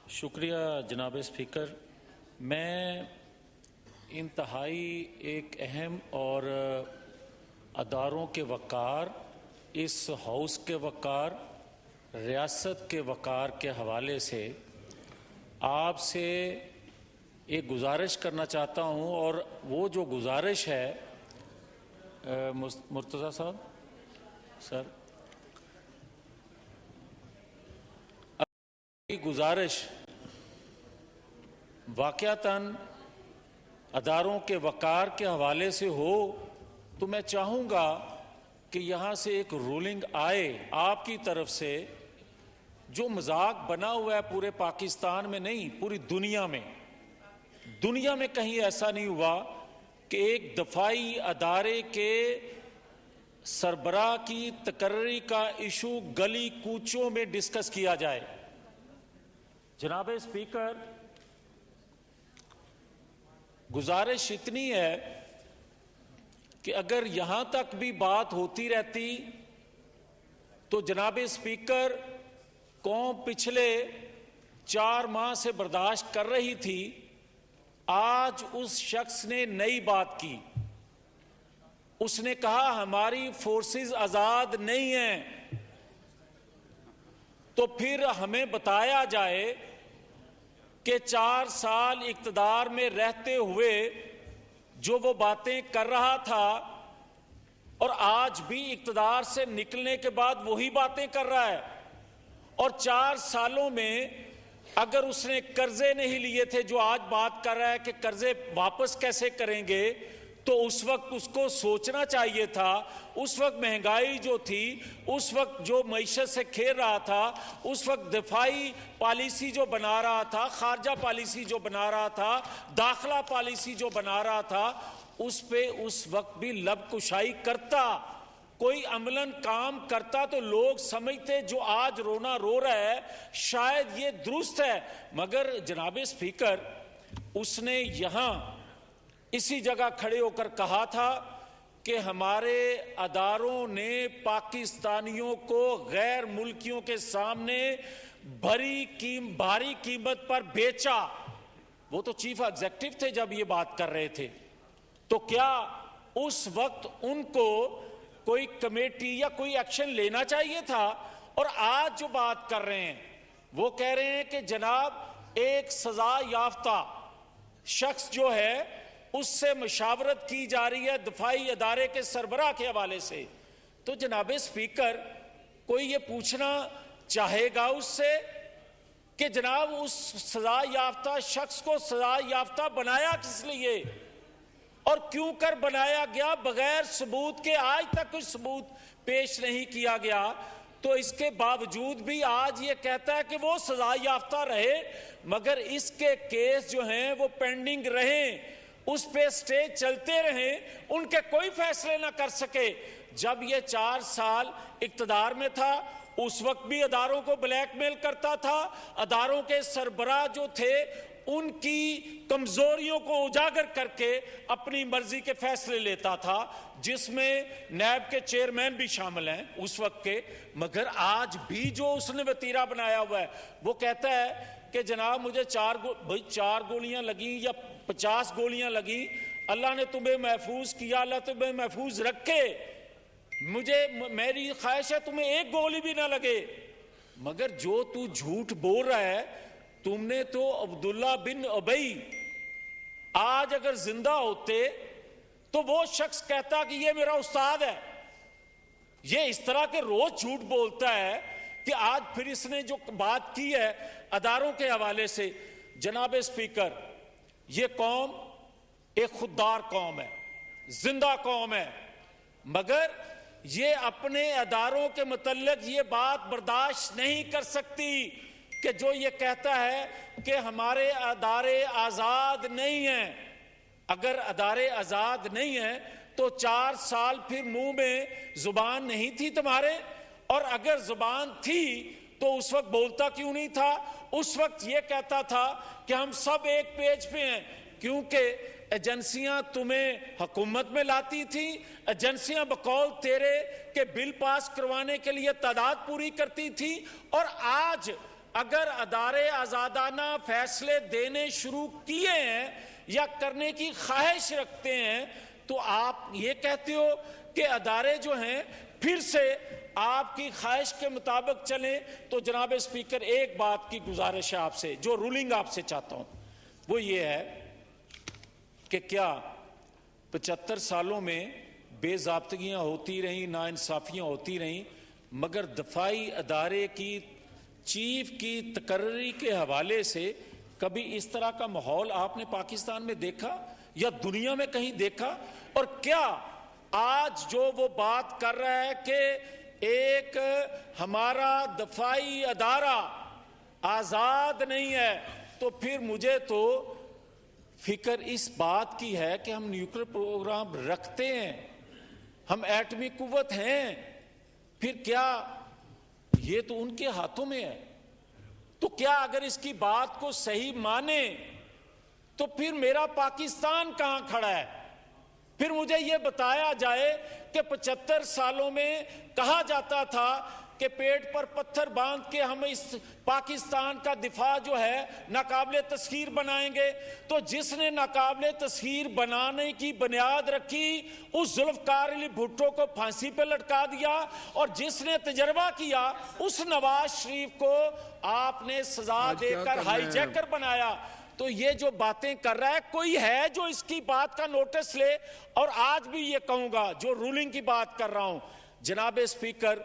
شکریہ جناب اسپیکر. میں انتہائی ایک اہم اور اداروں کے وقار، اس ہاؤس کے وقار، ریاست کے وقار کے حوالے سے آپ سے ایک گزارش کرنا چاہتا ہوں، اور وہ جو گزارش ہے مرتضیٰ صاحب سر، گزارش واقعتاً اداروں کے وقار کے حوالے سے ہو تو میں چاہوں گا کہ یہاں سے ایک رولنگ آئے آپ کی طرف سے. جو مذاق بنا ہوا ہے پورے پاکستان میں نہیں، پوری دنیا میں کہیں ایسا نہیں ہوا کہ ایک دفاعی ادارے کے سربراہ کی تقرری کا ایشو گلی کوچوں میں ڈسکس کیا جائے. جناب اسپیکر، گزارش اتنی ہے کہ اگر یہاں تک بھی بات ہوتی رہتی تو جناب اسپیکر قوم پچھلے 4 ماہ سے برداشت کر رہی تھی. آج اس شخص نے نئی بات کی. اس نے کہا ہماری فورسز آزاد نہیں ہیں. تو پھر ہمیں بتایا جائے کہ 4 سال اقتدار میں رہتے ہوئے جو وہ باتیں کر رہا تھا اور آج بھی اقتدار سے نکلنے کے بعد وہی باتیں کر رہا ہے. اور 4 سالوں میں اگر اس نے قرضے نہیں لیے تھے، جو آج بات کر رہا ہے کہ قرضے واپس کیسے کریں گے، تو اس وقت اس کو سوچنا چاہیے تھا. اس وقت مہنگائی جو تھی، اس وقت جو معیشت سے کھیل رہا تھا، اس وقت دفاعی پالیسی جو بنا رہا تھا، خارجہ پالیسی جو بنا رہا تھا، داخلہ پالیسی جو بنا رہا تھا، اس پہ اس وقت بھی لب کشائی کرتا، کوئی عملاً کام کرتا تو لوگ سمجھتے جو آج رونا رو رہا ہے شاید یہ درست ہے. مگر جناب اسپیکر، اس نے یہاں اسی جگہ کھڑے ہو کر کہا تھا کہ ہمارے اداروں نے پاکستانیوں کو غیر ملکیوں کے سامنے بھاری قیمت پر بیچا. وہ تو چیف ایگزیکٹو تھے جب یہ بات کر رہے تھے. تو کیا اس وقت ان کو کوئی کمیٹی یا کوئی ایکشن لینا چاہیے تھا؟ اور آج جو بات کر رہے ہیں وہ کہہ رہے ہیں کہ جناب ایک سزا یافتہ شخص جو ہے اس سے مشاورت کی جا رہی ہے دفاعی ادارے کے سربراہ کے حوالے سے. تو جناب اسپیکر، کوئی یہ پوچھنا چاہے گا اس سے کہ جناب اس سزا یافتہ شخص کو سزا یافتہ بنایا کس لیے اور کیوں کر بنایا گیا بغیر ثبوت کے؟ آج تک کوئی ثبوت پیش نہیں کیا گیا. تو اس کے باوجود بھی آج یہ کہتا ہے کہ وہ سزا یافتہ رہے، مگر اس کے کیس جو ہیں وہ پینڈنگ رہیں، اس پہ سٹے چلتے رہیں، ان کے کوئی فیصلے نہ کر سکے. جب یہ 4 سال اقتدار میں تھا اس وقت بھی اداروں کو بلیک میل کرتا تھا. اداروں کے سربراہ جو تھے ان کی کمزوریوں کو اجاگر کر کے اپنی مرضی کے فیصلے لیتا تھا، جس میں نیب کے چیئرمین بھی شامل ہیں اس وقت کے. مگر آج بھی جو اس نے وتیرہ بنایا ہوا ہے وہ کہتا ہے کہ جناب مجھے 4 گولیاں لگیں یا 50 گولیاں لگیں، اللہ نے تمہیں محفوظ کیا، اللہ تمہیں محفوظ رکھے، میری خواہش ہے تمہیں 1 گولی بھی نہ لگے. مگر جو تو جھوٹ بول رہا ہے، تم نے تو عبداللہ بن ابی آج اگر زندہ ہوتے تو وہ شخص کہتا کہ یہ میرا استاد ہے. یہ اس طرح کے روز جھوٹ بولتا ہے کہ آج پھر اس نے جو بات کی ہے اداروں کے حوالے سے. جناب اسپیکر، یہ قوم ایک خوددار قوم ہے، زندہ قوم ہے، مگر یہ اپنے اداروں کے متعلق یہ بات برداشت نہیں کر سکتی کہ جو یہ کہتا ہے کہ ہمارے ادارے آزاد نہیں ہیں. اگر ادارے آزاد نہیں ہیں تو 4 سال پھر منہ میں زبان نہیں تھی تمہارے؟ اور اگر زبان تھی تو اس وقت بولتا کیوں نہیں تھا؟ اس وقت یہ کہتا تھا کہ ہم سب ایک پیج پہ ہیں، کیونکہ ایجنسیاں تمہیں حکومت میں لاتی تھیں، ایجنسیاں بقول تیرے کہ بل پاس کروانے کے لیے تعداد پوری کرتی تھی، اور آج اگر ادارے آزادانہ فیصلے دینے شروع کیے ہیں یا کرنے کی خواہش رکھتے ہیں تو آپ یہ کہتے ہو کہ ادارے جو ہیں پھر سے آپ کی خواہش کے مطابق چلیں. تو جناب اسپیکر ایک بات کی گزارش ہے آپ سے, جو رولنگ آپ سے چاہتا ہوں وہ یہ ہے کہ کیا 75 سالوں میں بے ضابطگیاں ہوتی رہیں, ناانصافیاں ہوتی رہیں, مگر دفاعی ادارے کی چیف کی تقرری کے حوالے سے کبھی اس طرح کا ماحول آپ نے پاکستان میں دیکھا یا دنیا میں کہیں دیکھا؟ اور کیا آج جو وہ بات کر رہا ہے کہ ایک ہمارا دفاعی ادارہ آزاد نہیں ہے, تو پھر مجھے تو فکر اس بات کی ہے کہ ہم نیوکلیر پروگرام رکھتے ہیں, ہم ایٹمی قوت ہیں, پھر کیا یہ تو ان کے ہاتھوں میں ہے. تو کیا اگر اس کی بات کو صحیح مانے تو پھر میرا پاکستان کہاں کھڑا ہے؟ پھر مجھے یہ بتایا جائے کہ 75 سالوں میں کہا جاتا تھا کہ پیٹ پر پتھر باندھ کے ہم اس پاکستان کا دفاع جو ہے ناقابل تسخیر بنائیں گے. تو جس نے ناقابل تسخیر بنانے کی بنیاد رکھی اس ذوالفقار علی بھٹو کو پھانسی پہ لٹکا دیا, اور جس نے تجربہ کیا اس نواز شریف کو آپ نے سزا دے کر ہائی جیکر بنایا. تو یہ جو باتیں کر رہا ہے, کوئی ہے جو اس کی بات کا نوٹس لے؟ اور آج بھی یہ کہوں گا, جو رولنگ کی بات کر رہا ہوں جناب اسپیکر,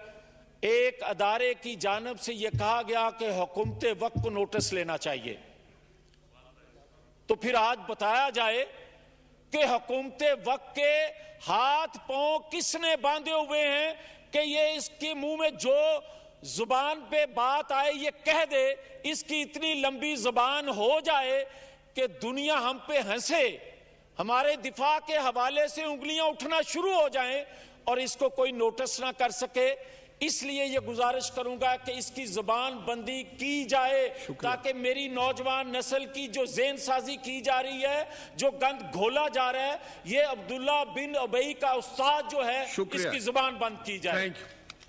ایک ادارے کی جانب سے یہ کہا گیا کہ حکومت وقت کو نوٹس لینا چاہیے, تو پھر آج بتایا جائے کہ حکومت وقت کے ہاتھ پاؤں کس نے باندھے ہوئے ہیں کہ یہ اس کے منہ میں جو زبان پہ بات آئے یہ کہہ دے, اس کی اتنی لمبی زبان ہو جائے کہ دنیا ہم پہ ہنسے, ہمارے دفاع کے حوالے سے انگلیاں اٹھنا شروع ہو جائیں اور اس کو کوئی نوٹس نہ کر سکے. اس لیے یہ گزارش کروں گا کہ اس کی زبان بندی کی جائے تاکہ میری نوجوان نسل کی جو ذہن سازی کی جا رہی ہے, جو گند گھولا جا رہا ہے, یہ عبداللہ بن ابئی کا استاد جو ہے, اس کی زبان بند کی جائے.